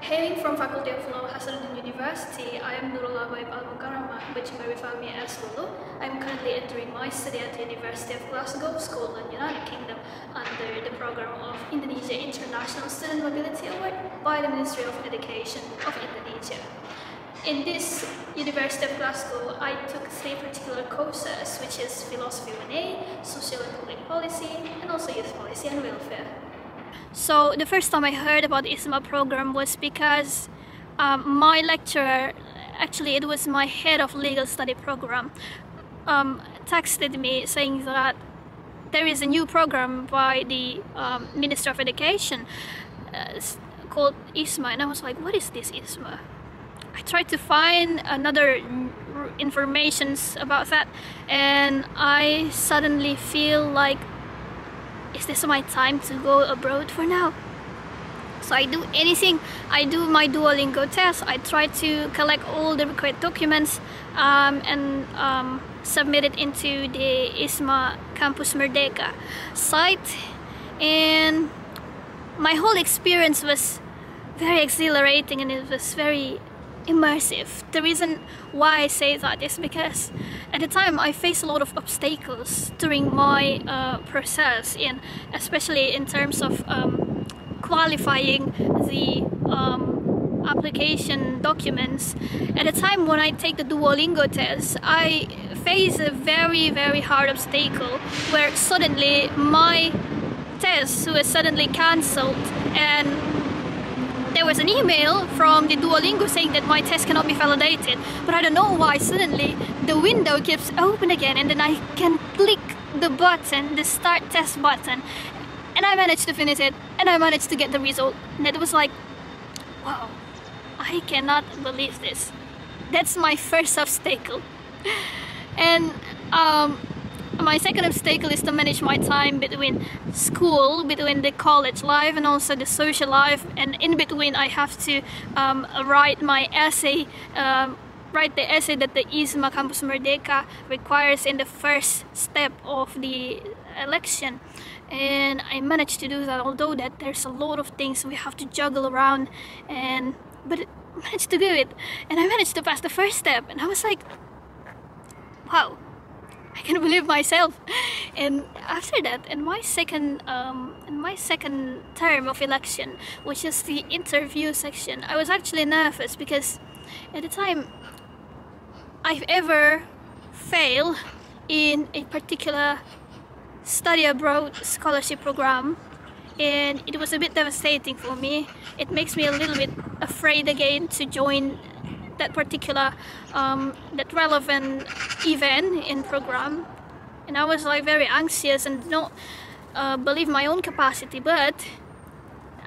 Hailing from Faculty of Law, Hasanuddin University, I am Nurul Abaib Al-Mukarramah, but you may refer me as Lulu. I am currently entering my study at the University of Glasgow, Scotland, United Kingdom, under the program of Indonesia International Student Mobility Award by the Ministry of Education of Indonesia. In this University of Glasgow, I took 3 particular courses, which is Philosophy 1A, Social and Public Policy, and also Youth Policy and Welfare. So the first time I heard about the IISMA program was because my lecturer, actually it was my head of legal study program, texted me saying that there is a new program by the Minister of Education called IISMA, and I was like, what is this IISMA? I tried to find another information about that, and I suddenly feel like, is this my time to go abroad for now? So I do anything. I do my Duolingo test. I try to collect all the required documents and submit it into the IISMA Campus Merdeka site. And my whole experience was very exhilarating and it was very immersive. The reason why I say that is because at the time I faced a lot of obstacles during my process, and especially in terms of qualifying the application documents. At the time when I take the Duolingo test, I face a very hard obstacle where suddenly my test was suddenly cancelled, and there was an email from the Duolingo saying that my test cannot be validated, but I don't know why suddenly the window keeps open again, and then I can click the button, the start test button, and I managed to finish it, and I managed to get the result, and it was like, wow, I cannot believe this. That's my first obstacle. And my second obstacle is to manage my time between school, between the college life and also the social life, and in between I have to write my essay, write the essay that the IISMA Campus Merdeka requires in the first step of the election. And I managed to do that, although that there's a lot of things we have to juggle around, but I managed to do it, and I managed to pass the first step, and I was like, wow, I can't believe myself. And after that, in my second term of election, which is the interview section, I was actually nervous because at the time I've ever failed in a particular study abroad scholarship program, and it was a bit devastating for me. It makes me a little bit afraid again to join that particular that relevant event in program, and I was like very anxious and not believe my own capacity. But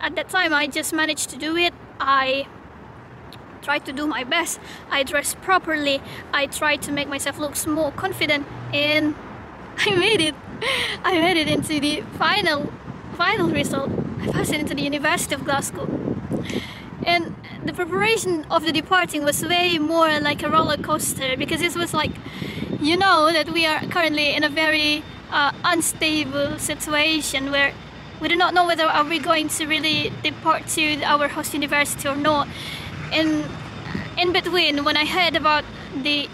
at that time I just managed to do it. I tried to do my best. I dressed properly. I tried to make myself look more confident, and I made it. I made it into the final result. I passed it into the University of Glasgow. And the preparation of the departing was way more like a roller coaster, because it was like, you know, that we are currently in a very unstable situation where we do not know whether are we going to really depart to our host university or not. And in between, when I heard about the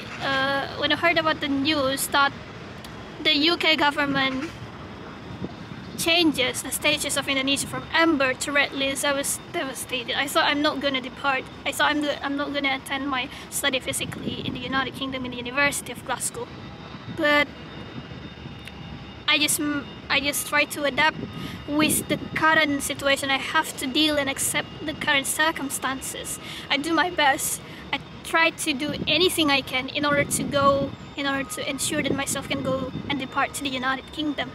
news that the UK government changes the status of Indonesia from amber to red list, I was devastated. I thought I'm not going to depart. I thought I'm not going to attend my study physically in the United Kingdom in the University of Glasgow. But I just try to adapt with the current situation. I have to deal and accept the current circumstances. I do my best. I try to do anything I can in order to ensure that myself can go and depart to the United Kingdom.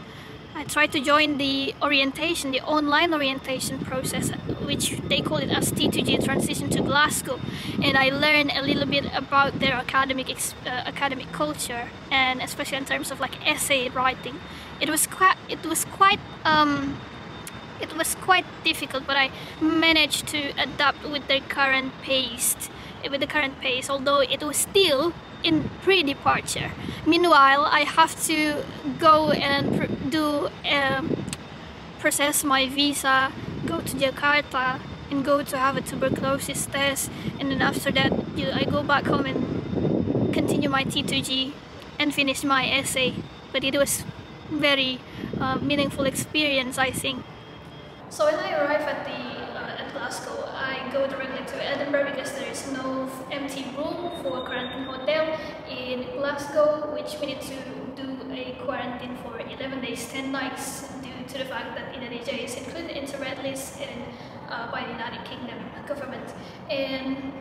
I tried to join the orientation, the online orientation process, which they call it as T2G, Transition to Glasgow, and I learned a little bit about their academic culture, and especially in terms of like essay writing. It was quite difficult, but I managed to adapt with the current pace, although it was still in pre-departure. Meanwhile, I have to go and process my visa, go to Jakarta, and go to have a tuberculosis test, and then after that I go back home and continue my T2G and finish my essay. But it was very meaningful experience, I think. So when I arrive at Glasgow, I go directly to Edinburgh because there is no empty room for a quarantine hotel in Glasgow, which we need to do a quarantine for 11 days, 10 nights due to the fact that Indonesia is included into red list by the United Kingdom government. And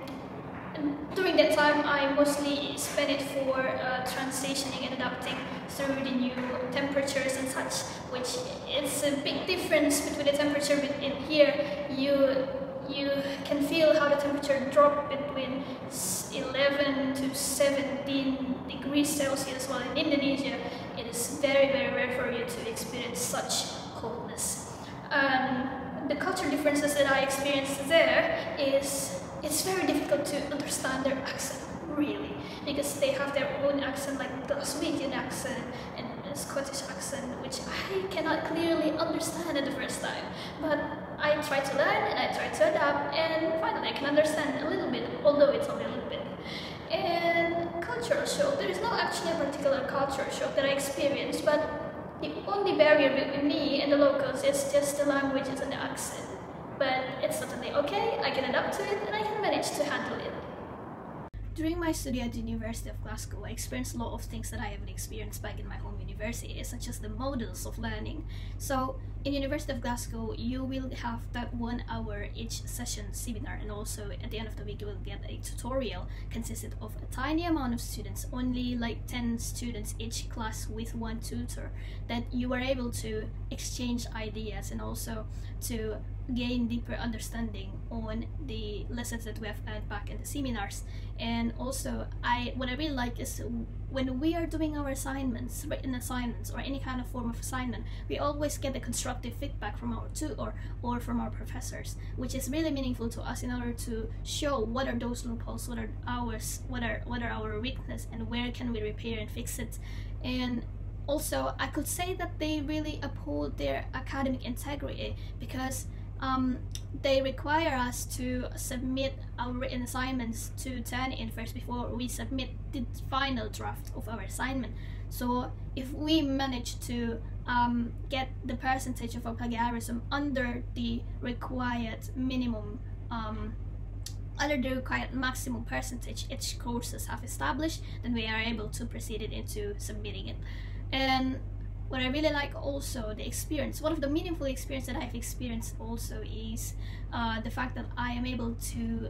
during that time, I mostly spent it for transitioning and adapting through the new temperatures and such, which is a big difference between the temperature in here. You can feel how the temperature dropped between 11 to 17 degrees Celsius, while in Indonesia it is very, very rare for you to experience such coldness. The cultural differences that I experienced there is it's very difficult to understand their accent, really, because they have their own accent, like the Glaswegian accent and the Scottish accent, which I cannot clearly understand at the first time. But I try to learn and I try to adapt, and finally I can understand a little bit, although it's only a little bit. And cultural shock, there is not actually a particular cultural shock that I experienced, but the only barrier between me and the locals is just the languages and the accent. But it's totally okay, I can adapt to it and I can manage to handle it. During my study at the University of Glasgow, I experienced a lot of things that I haven't experienced back in my home university, such as the models of learning. So, in University of Glasgow, you will have that 1 hour each session seminar, and also at the end of the week you will get a tutorial consisted of a tiny amount of students, only like 10 students each class with one tutor, that you are able to exchange ideas and also to gain deeper understanding on the lessons that we have learned back in the seminars. And also what I really like is when we are doing our assignments, written assignments or any kind of form of assignment, we always get the constructive feedback from our tutor or from our professors, which is really meaningful to us in order to show what are those loopholes, what are our weakness, and where can we repair and fix it. And also I could say that they really uphold their academic integrity, because they require us to submit our written assignments to turn in first before we submit the final draft of our assignment. So if we manage to get the percentage of our plagiarism under the required minimum, under the required maximum percentage each courses have established, then we are able to proceed it into submitting it. And what I really like also the experience, one of the meaningful experience that I've experienced also is the fact that I am able to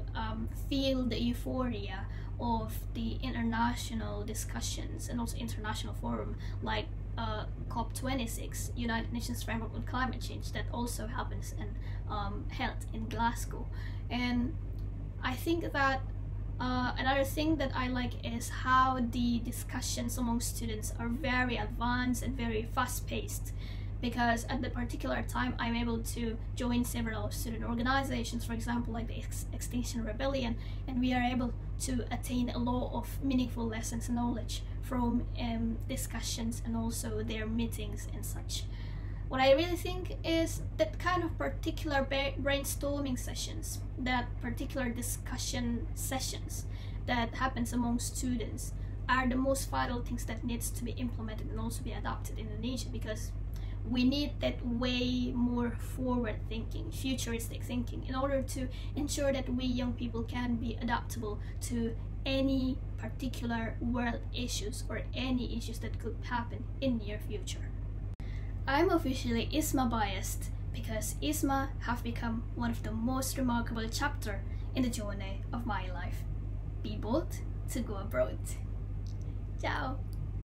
feel the euphoria of the international discussions and also international forum like COP26, United Nations Framework on Climate Change, that also happens and held in Glasgow. And I think that another thing that I like is how the discussions among students are very advanced and very fast-paced, because at the particular time I'm able to join several student organizations, for example like the Extinction Rebellion, and we are able to attain a lot of meaningful lessons and knowledge from discussions and also their meetings and such. What I really think is that kind of particular brainstorming sessions, that particular discussion sessions that happens among students are the most vital things that needs to be implemented and also be adopted in Indonesia, because we need that way more forward thinking, futuristic thinking, in order to ensure that we young people can be adaptable to any particular world issues or any issues that could happen in near future. I'm officially IISMA biased because IISMA have become one of the most remarkable chapter in the journey of my life. Be bold to go abroad. Ciao!